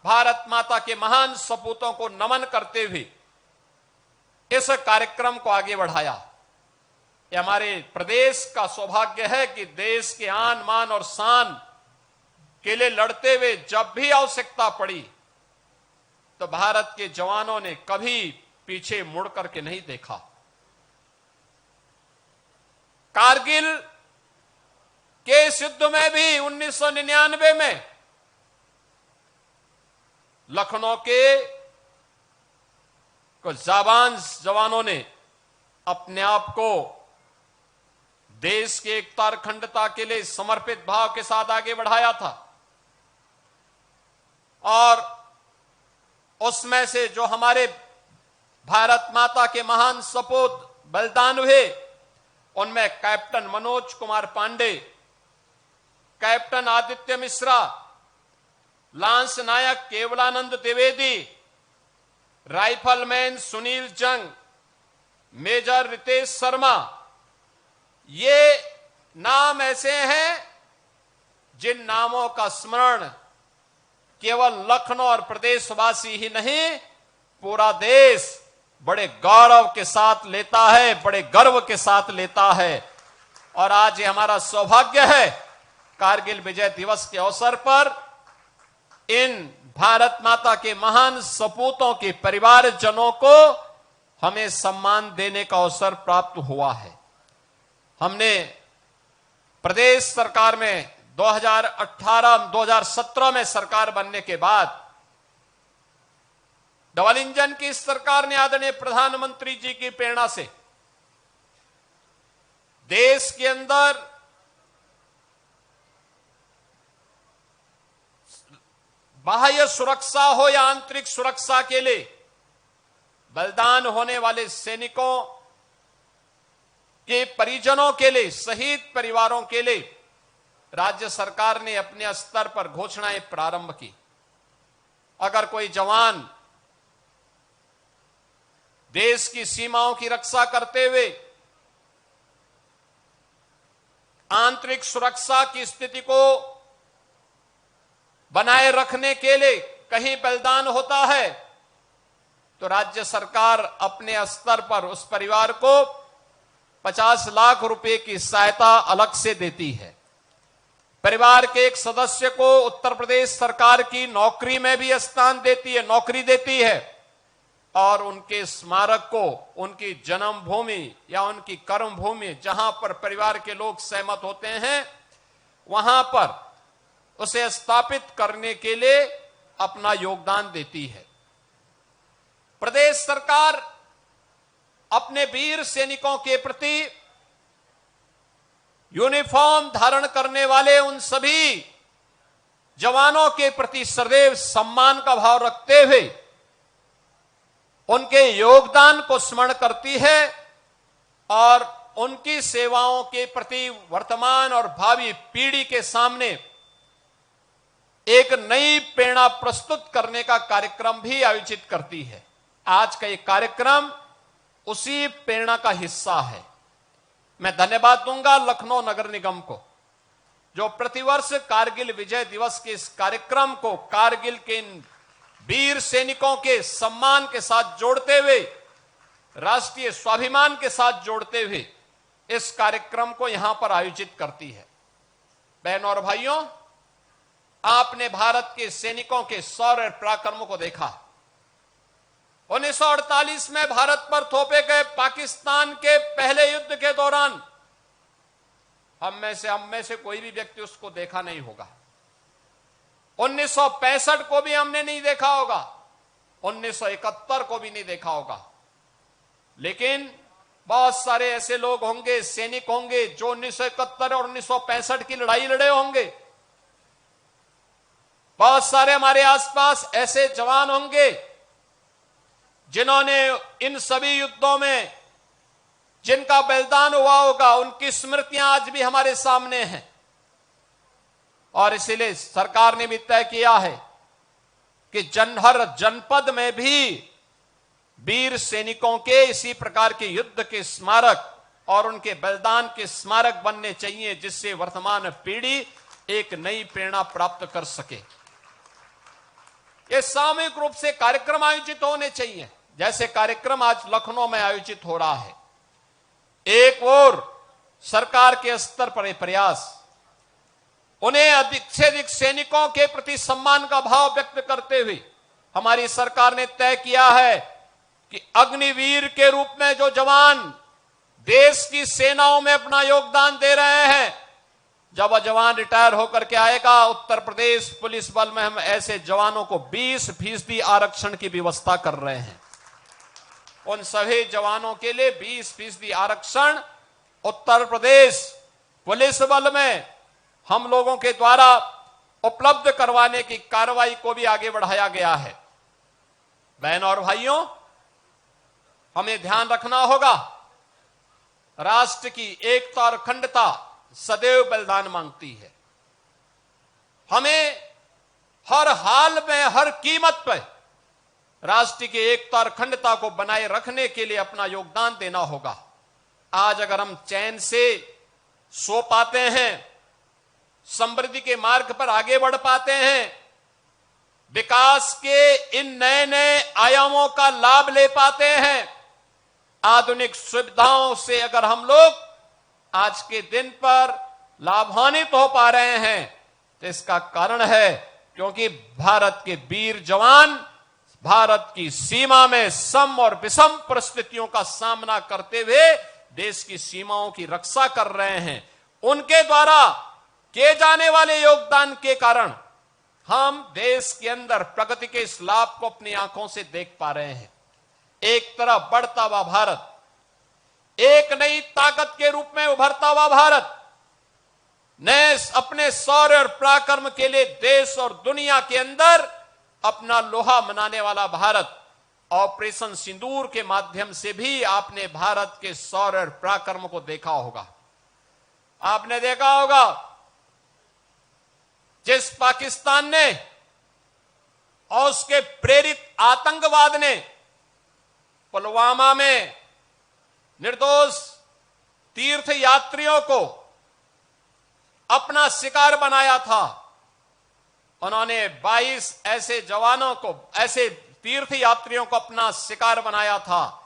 भारत माता के महान सपूतों को नमन करते हुए इस कार्यक्रम को आगे बढ़ाया। ये हमारे प्रदेश का सौभाग्य है कि देश के आन मान और शान के लिए लड़ते हुए जब भी आवश्यकता पड़ी तो भारत के जवानों ने कभी पीछे मुड़ करके नहीं देखा। कारगिल के इस युद्ध में भी 1999 में लखनऊ के कुछ जाबाज जवानों ने अपने आप को देश के एकता और अखंडता के लिए समर्पित भाव के साथ आगे बढ़ाया था और उसमें से जो हमारे भारत माता के महान सपूत बलिदान हुए उनमें captain Manoj Kumar Pandey, captain Aditya Mishra, lance Naik Kewalanand Dwivedi, rifleman Sunil Jung, major Ritesh Sharma, ये नाम ऐसे हैं जिन नामों का स्मरण केवल लखनऊ और प्रदेशवासी ही नहीं पूरा देश बड़े गौरव के साथ लेता है, बड़े गर्व के साथ लेता है। और आज ये हमारा सौभाग्य है कारगिल विजय दिवस के अवसर पर इन भारत माता के महान सपूतों के परिवारजनों को हमें सम्मान देने का अवसर प्राप्त हुआ है। हमने प्रदेश सरकार में 2017 में सरकार बनने के बाद डबल इंजन की सरकार ने आदरणीय प्रधानमंत्री जी की प्रेरणा से देश के अंदर बाह्य सुरक्षा हो या आंतरिक सुरक्षा के लिए बलिदान होने वाले सैनिकों के परिजनों के लिए, शहीद परिवारों के लिए राज्य सरकार ने अपने स्तर पर घोषणाएं प्रारंभ की। अगर कोई जवान देश की सीमाओं की रक्षा करते हुए आंतरिक सुरक्षा की स्थिति को बनाए रखने के लिए कहीं बलिदान होता है तो राज्य सरकार अपने स्तर पर उस परिवार को 50 लाख रुपए की सहायता अलग से देती है। परिवार के एक सदस्य को उत्तर प्रदेश सरकार की नौकरी में भी स्थान देती है, नौकरी देती है और उनके स्मारक को उनकी जन्मभूमि या उनकी कर्मभूमि जहां पर परिवार के लोग सहमत होते हैं वहां पर उसे स्थापित करने के लिए अपना योगदान देती है। प्रदेश सरकार अपने वीर सैनिकों के प्रति यूनिफॉर्म धारण करने वाले उन सभी जवानों के प्रति सदैव सम्मान का भाव रखते हुए उनके योगदान को स्मरण करती है और उनकी सेवाओं के प्रति वर्तमान और भावी पीढ़ी के सामने एक नई प्रेरणा प्रस्तुत करने का कार्यक्रम भी आयोजित करती है। आज का ये कार्यक्रम उसी प्रेरणा का हिस्सा है। मैं धन्यवाद दूंगा लखनऊ नगर निगम को जो प्रतिवर्ष कारगिल विजय दिवस के इस कार्यक्रम को कारगिल के इन वीर सैनिकों के सम्मान के साथ जोड़ते हुए, राष्ट्रीय स्वाभिमान के साथ जोड़ते हुए इस कार्यक्रम को यहां पर आयोजित करती है। बहनों और भाइयों, आपने भारत के सैनिकों के शौर्य पराक्रमों को देखा। 1948 में भारत पर थोपे गए पाकिस्तान के पहले युद्ध के दौरान हम में से कोई भी व्यक्ति उसको देखा नहीं होगा। 1965 को भी हमने नहीं देखा होगा, 1971 को भी नहीं देखा होगा। लेकिन बहुत सारे ऐसे लोग होंगे, सैनिक होंगे जो 1971 और 1965 की लड़ाई लड़े होंगे। बहुत सारे हमारे आसपास ऐसे जवान होंगे जिन्होंने इन सभी युद्धों में जिनका बलिदान हुआ होगा, उनकी स्मृतियां आज भी हमारे सामने हैं। और इसीलिए सरकार ने भी तय किया है कि हर जनपद में भी वीर सैनिकों के इसी प्रकार के युद्ध के स्मारक और उनके बलिदान के स्मारक बनने चाहिए, जिससे वर्तमान पीढ़ी एक नई प्रेरणा प्राप्त कर सके। ये सामूहिक रूप से कार्यक्रम आयोजित होने चाहिए, जैसे कार्यक्रम आज लखनऊ में आयोजित हो रहा है। एक ओर सरकार के स्तर पर प्रयास, उन्हें अधिक से अधिक सैनिकों के प्रति सम्मान का भाव व्यक्त करते हुए हमारी सरकार ने तय किया है कि अग्निवीर के रूप में जो जवान देश की सेनाओं में अपना योगदान दे रहे हैं, जब वह जवान रिटायर होकर के आएगा, उत्तर प्रदेश पुलिस बल में हम ऐसे जवानों को 20% आरक्षण की व्यवस्था कर रहे हैं। उन सभी जवानों के लिए 20% आरक्षण उत्तर प्रदेश पुलिस बल में हम लोगों के द्वारा उपलब्ध करवाने की कार्रवाई को भी आगे बढ़ाया गया है। बहनों और भाइयों, हमें ध्यान रखना होगा, राष्ट्र की एकता और अखंडता सदैव बलिदान मांगती है। हमें हर हाल में, हर कीमत पर राष्ट्र की एकता और अखंडता को बनाए रखने के लिए अपना योगदान देना होगा। आज अगर हम चैन से सो पाते हैं, समृद्धि के मार्ग पर आगे बढ़ पाते हैं, विकास के इन नए नए आयामों का लाभ ले पाते हैं, आधुनिक सुविधाओं से अगर हम लोग आज के दिन पर लाभान्वित हो पा रहे हैं, तो इसका कारण है क्योंकि भारत के वीर जवान भारत की सीमा में सम और विषम परिस्थितियों का सामना करते हुए देश की सीमाओं की रक्षा कर रहे हैं। उनके द्वारा किए जाने वाले योगदान के कारण हम देश के अंदर प्रगति के इस लाभ को अपनी आंखों से देख पा रहे हैं। एक तरफ बढ़ता हुआ भारत, एक नई ताकत के रूप में उभरता हुआ भारत, नए अपने शौर्य और पराक्रम के लिए देश और दुनिया के अंदर अपना लोहा मनाने वाला भारत। ऑपरेशन सिंदूर के माध्यम से भी आपने भारत के शौर्य और पराक्रम को देखा होगा। आपने देखा होगा जिस पाकिस्तान ने और उसके प्रेरित आतंकवाद ने पुलवामा में निर्दोष तीर्थ यात्रियों को अपना शिकार बनाया था, उन्होंने 22 ऐसे जवानों को, ऐसे तीर्थ यात्रियों को अपना शिकार बनाया था।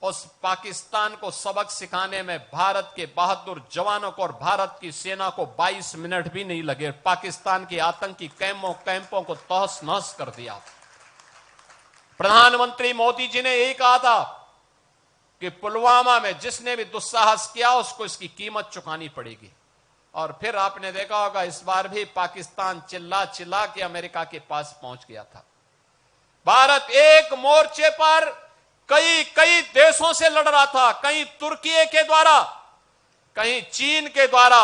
उस पाकिस्तान को सबक सिखाने में भारत के बहादुर जवानों को और भारत की सेना को 22 मिनट भी नहीं लगे। पाकिस्तान के आतंकी कैंपों को तहस नहस कर दिया। प्रधानमंत्री मोदी जी ने यही कहा था कि पुलवामा में जिसने भी दुस्साहस किया उसको इसकी कीमत चुकानी पड़ेगी। और फिर आपने देखा होगा इस बार भी पाकिस्तान चिल्ला चिल्ला के अमेरिका के पास पहुंच गया था। भारत एक मोर्चे पर कई देशों से लड़ रहा था, कहीं तुर्की के द्वारा, कहीं चीन के द्वारा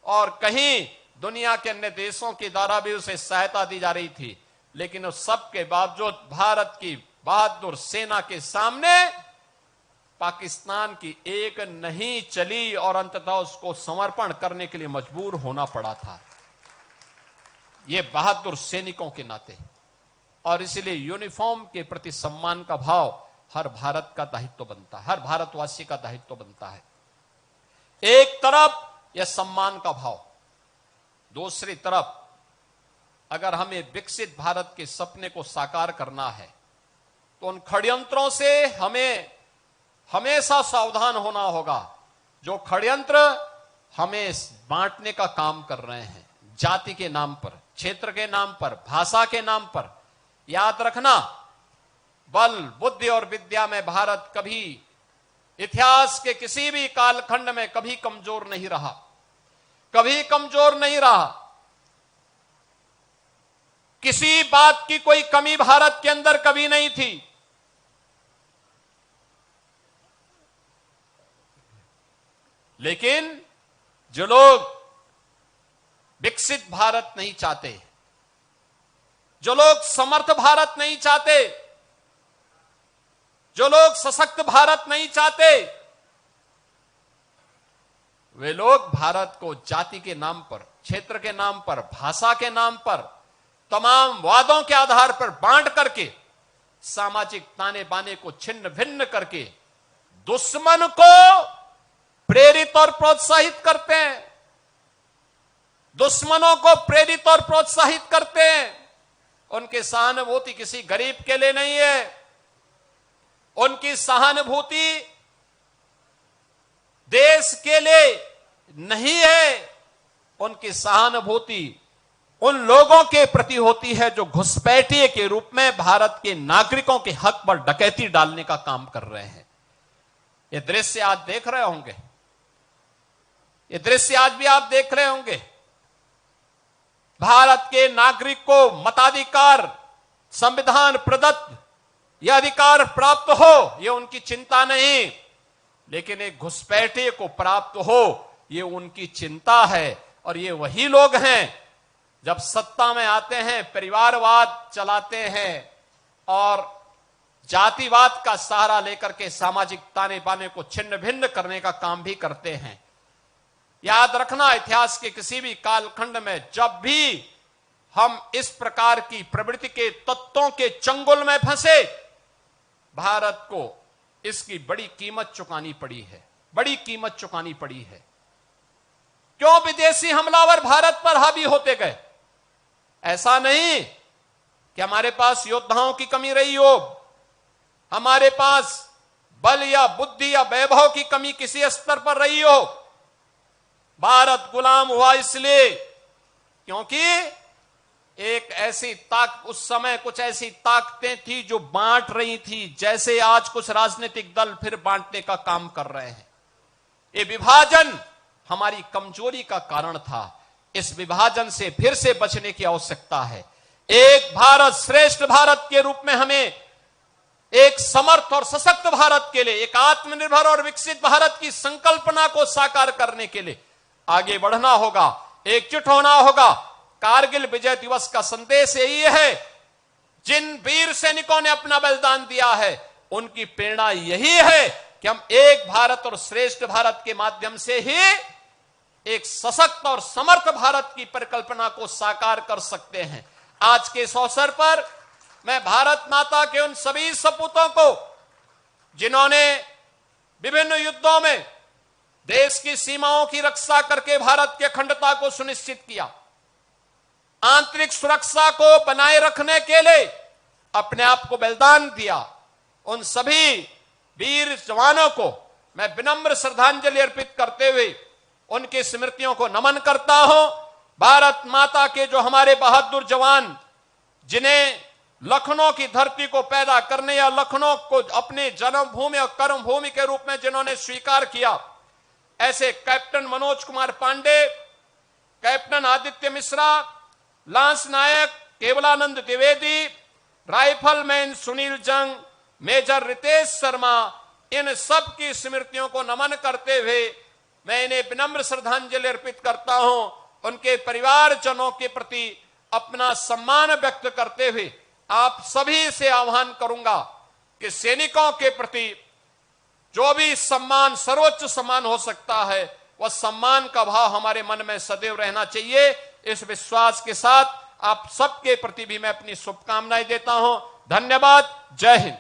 और कहीं दुनिया के अन्य देशों के द्वारा भी उसे सहायता दी जा रही थी। लेकिन उस सब के बावजूद भारत की बहादुर सेना के सामने पाकिस्तान की एक नहीं चली और अंततः उसको समर्पण करने के लिए मजबूर होना पड़ा था, ये बहादुर सैनिकों के नाते। और इसलिए यूनिफॉर्म के प्रति सम्मान का भाव हर भारत का दायित्व बनता है, हर भारतवासी का दायित्व बनता है। एक तरफ यह सम्मान का भाव, दूसरी तरफ अगर हमें विकसित भारत के सपने को साकार करना है तो उन षड्यंत्रों से हमें हमेशा सावधान होना होगा जो षड्यंत्र हमें बांटने का काम कर रहे हैं, जाति के नाम पर, क्षेत्र के नाम पर, भाषा के नाम पर। याद रखना, बल, बुद्धि और विद्या में भारत कभी इतिहास के किसी भी कालखंड में कभी कमजोर नहीं रहा, कभी कमजोर नहीं रहा। किसी बात की कोई कमी भारत के अंदर कभी नहीं थी। लेकिन जो लोग विकसित भारत नहीं चाहते, जो लोग समर्थ भारत नहीं चाहते, जो लोग सशक्त भारत नहीं चाहते, वे लोग भारत को जाति के नाम पर, क्षेत्र के नाम पर, भाषा के नाम पर, तमाम वादों के आधार पर बांट करके, सामाजिक ताने बाने को छिन्न भिन्न करके दुश्मन को प्रेरित और प्रोत्साहित करते हैं, दुश्मनों को प्रेरित और प्रोत्साहित करते हैं। उनकी सहानुभूति किसी गरीब के लिए नहीं है। उनकी सहानुभूति देश के लिए नहीं है। उनकी सहानुभूति उन लोगों के प्रति होती है जो घुसपैठिए के रूप में भारत के नागरिकों के हक पर डकैती डालने का काम कर रहे हैं। ये दृश्य आज देख रहे होंगे, ये दृश्य आज भी आप देख रहे होंगे। भारत के नागरिक को मताधिकार, संविधान प्रदत्त यह अधिकार प्राप्त हो, यह उनकी चिंता नहीं, लेकिन एक घुसपैठिए को प्राप्त हो, यह उनकी चिंता है। और ये वही लोग हैं जब सत्ता में आते हैं परिवारवाद चलाते हैं और जातिवाद का सहारा लेकर के सामाजिक ताने बाने को छिन्न भिन्न करने का काम भी करते हैं। याद रखना, इतिहास के किसी भी कालखंड में जब भी हम इस प्रकार की प्रवृत्ति के तत्वों के चंगुल में फंसे, भारत को इसकी बड़ी कीमत चुकानी पड़ी है, बड़ी कीमत चुकानी पड़ी है। क्यों विदेशी हमलावर भारत पर हावी होते गए? ऐसा नहीं कि हमारे पास योद्धाओं की कमी रही हो, हमारे पास बल या बुद्धि या वैभव की कमी किसी स्तर पर रही हो। भारत गुलाम हुआ इसलिए क्योंकि एक ऐसी उस समय कुछ ऐसी ताकतें थी जो बांट रही थी, जैसे आज कुछ राजनीतिक दल फिर बांटने का काम कर रहे हैं। ये विभाजन हमारी कमजोरी का कारण था। इस विभाजन से फिर से बचने की आवश्यकता है। एक भारत श्रेष्ठ भारत के रूप में हमें एक समर्थ और सशक्त भारत के लिए, एक आत्मनिर्भर और विकसित भारत की संकल्पना को साकार करने के लिए आगे बढ़ना होगा, एकजुट होना होगा। कारगिल विजय दिवस का संदेश यही है, जिन वीर सैनिकों ने अपना बलिदान दिया है उनकी प्रेरणा यही है कि हम एक भारत और श्रेष्ठ भारत के माध्यम से ही एक सशक्त और समर्थ भारत की परिकल्पना को साकार कर सकते हैं। आज के इस अवसर पर मैं भारत माता के उन सभी सपूतों को जिन्होंने विभिन्न युद्धों में देश की सीमाओं की रक्षा करके भारत की अखंडता को सुनिश्चित किया, आंतरिक सुरक्षा को बनाए रखने के लिए अपने आप को बलिदान दिया, उन सभी वीर जवानों को मैं विनम्र श्रद्धांजलि अर्पित करते हुए उनकी स्मृतियों को नमन करता हूं। भारत माता के जो हमारे बहादुर जवान, जिन्हें लखनऊ की धरती को पैदा करने या लखनऊ को अपनी जन्मभूमि और कर्मभूमि के रूप में जिन्होंने स्वीकार किया, ऐसे captain Manoj Kumar Pandey, captain Aditya Mishra, lance Naik Kewalanand Dwivedi, rifleman Sunil Jung, major Ritesh Sharma, इन सब की स्मृतियों को नमन करते हुए मैं इन्हें विनम्र श्रद्धांजलि अर्पित करता हूं। उनके परिवारजनों के प्रति अपना सम्मान व्यक्त करते हुए आप सभी से आह्वान करूंगा कि सैनिकों के प्रति जो भी सम्मान, सर्वोच्च सम्मान हो सकता है, वह सम्मान का भाव हमारे मन में सदैव रहना चाहिए। इस विश्वास के साथ आप सबके प्रति भी मैं अपनी शुभकामनाएं देता हूं। धन्यवाद। जय हिंद।